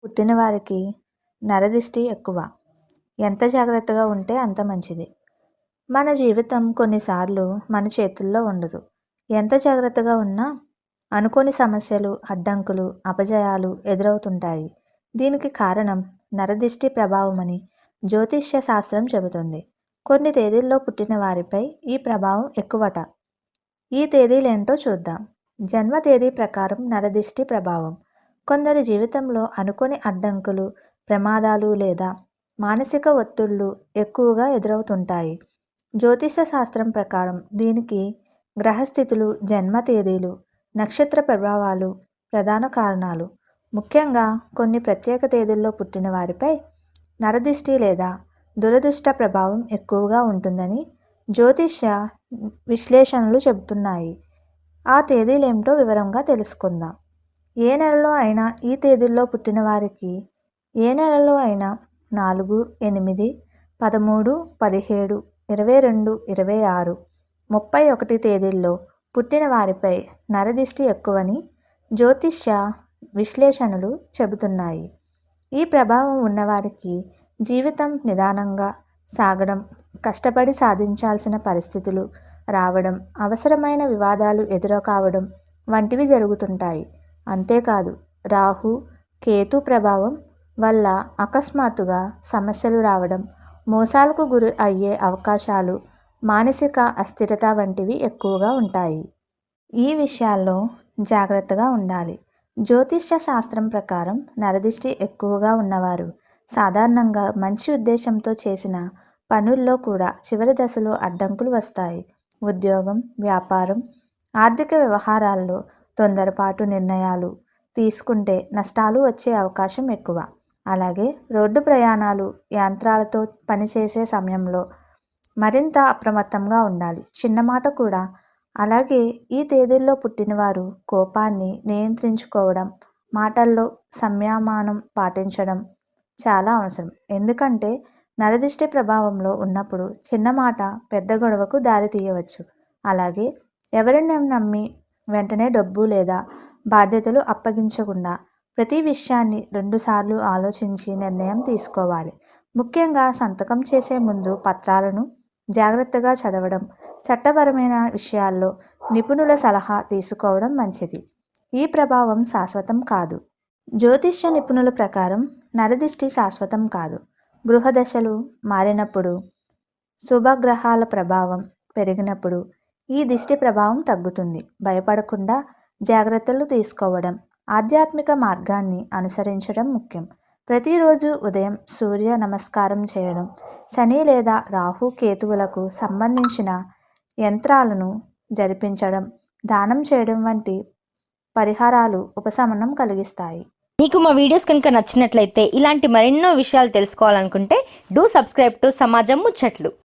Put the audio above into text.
పుట్టిన వారికి నరదిష్టి ఎక్కువ. ఎంత జాగ్రత్తగా ఉంటే అంత మంచిది. మన జీవితం కొన్నిసార్లు మన చేతుల్లో ఉండదు. ఎంత జాగ్రత్తగా ఉన్నా అనుకోని సమస్యలు, అడ్డంకులు, అపజయాలు ఎదురవుతుంటాయి. దీనికి కారణం నరదిష్టి ప్రభావమని జ్యోతిష్య శాస్త్రం చెబుతుంది. కొన్ని తేదీల్లో పుట్టిన వారిపై ఈ ప్రభావం ఎక్కువట. ఈ తేదీలేంటో చూద్దాం. జన్మ తేదీ ప్రకారం నరదిష్టి ప్రభావం. కొందరి జీవితంలో అనుకోని అడ్డంకులు, ప్రమాదాలు లేదా మానసిక ఒత్తిళ్లు ఎక్కువగా ఎదురవుతుంటాయి. జ్యోతిష శాస్త్రం ప్రకారం దీనికి గ్రహస్థితులు, జన్మ తేదీలు, నక్షత్ర ప్రభావాలు ప్రధాన కారణాలు. ముఖ్యంగా కొన్ని ప్రత్యేక తేదీల్లో పుట్టిన వారిపై నరదిష్టి లేదా దురదృష్ట ప్రభావం ఎక్కువగా ఉంటుందని జ్యోతిష్య విశ్లేషణలు చెబుతున్నాయి. ఆ తేదీలేమిటో వివరంగా తెలుసుకుందాం. ఏ నెలలో అయినా ఈ తేదీల్లో పుట్టిన వారికి 4, 8, 13, 17, 22, 26, 31 తేదీల్లో పుట్టిన వారిపై నరదిష్టి ఎక్కువని జ్యోతిష్య విశ్లేషణలు చెబుతున్నాయి. ఈ ప్రభావం ఉన్నవారికి జీవితం నిదానంగా సాగడం, కష్టపడి సాధించాల్సిన పరిస్థితులు రావడం, అవసరమైన వివాదాలు ఎదురుకావడం వంటివి జరుగుతుంటాయి. అంతేకాదు, రాహు, కేతు ప్రభావం వల్ల అకస్మాత్తుగా సమస్యలు రావడం, మోసాలకు గురి అయ్యే అవకాశాలు, మానసిక అస్థిరత వంటివి ఎక్కువగా ఉంటాయి. ఈ విషయాల్లో జాగ్రత్తగా ఉండాలి. జ్యోతిష్య శాస్త్రం ప్రకారం నరదిష్టి ఎక్కువగా ఉన్నవారు సాధారణంగా మంచి ఉద్దేశంతో చేసిన పనుల్లో కూడా చివరి దశలో అడ్డంకులు వస్తాయి. ఉద్యోగం, వ్యాపారం, ఆర్థిక వ్యవహారాల్లో తొందరపాటు నిర్ణయాలు తీసుకుంటే నష్టాలు వచ్చే అవకాశం ఎక్కువ. అలాగే రోడ్డు ప్రయాణాలు, యంత్రాలతో పనిచేసే సమయంలో మరింత అప్రమత్తంగా ఉండాలి. చిన్న మాట కూడా. అలాగే ఈ తేదీల్లో పుట్టినవారు కోపాన్ని నియంత్రించుకోవడం, మాటల్లో సంయమనం పాటించడం చాలా అవసరం. ఎందుకంటే నరదిష్టి ప్రభావంలో ఉన్నప్పుడు చిన్న మాట పెద్ద గొడవకు దారి తీయవచ్చు. అలాగే ఎవరిని నమ్మి వెంటనే డబ్బు లేదా బాధ్యతలు అప్పగించకుండా ప్రతి విషయాన్ని 2 సార్లు ఆలోచించి నిర్ణయం తీసుకోవాలి. ముఖ్యంగా సంతకం చేసే ముందు పత్రాలను జాగ్రత్తగా చదవడం, చట్టపరమైన విషయాల్లో నిపుణుల సలహా తీసుకోవడం మంచిది. ఈ ప్రభావం శాశ్వతం కాదు. జ్యోతిష్య నిపుణుల ప్రకారం నరదిష్టి శాశ్వతం కాదు. గృహదశలు మారినప్పుడు, శుభగ్రహాల ప్రభావం పెరిగినప్పుడు ఈ దిష్టి ప్రభావం తగ్గుతుంది. భయపడకుండా జాగ్రత్తలు తీసుకోవడం, ఆధ్యాత్మిక మార్గాన్ని అనుసరించడం ముఖ్యం. ప్రతిరోజు ఉదయం సూర్య నమస్కారం చేయడం, శని లేదా రాహు కేతువులకు సంబంధించిన యంత్రాలను జరిపించడం, దానం చేయడం వంటి పరిహారాలు ఉపశమనం కలిగిస్తాయి. మీకు మా వీడియోస్ కనుక నచ్చినట్లయితే ఇలాంటి మరెన్నో విషయాలు తెలుసుకోవాలనుకుంటే డూ సబ్స్క్రైబ్ టు సమాజం ముచ్చట్లు.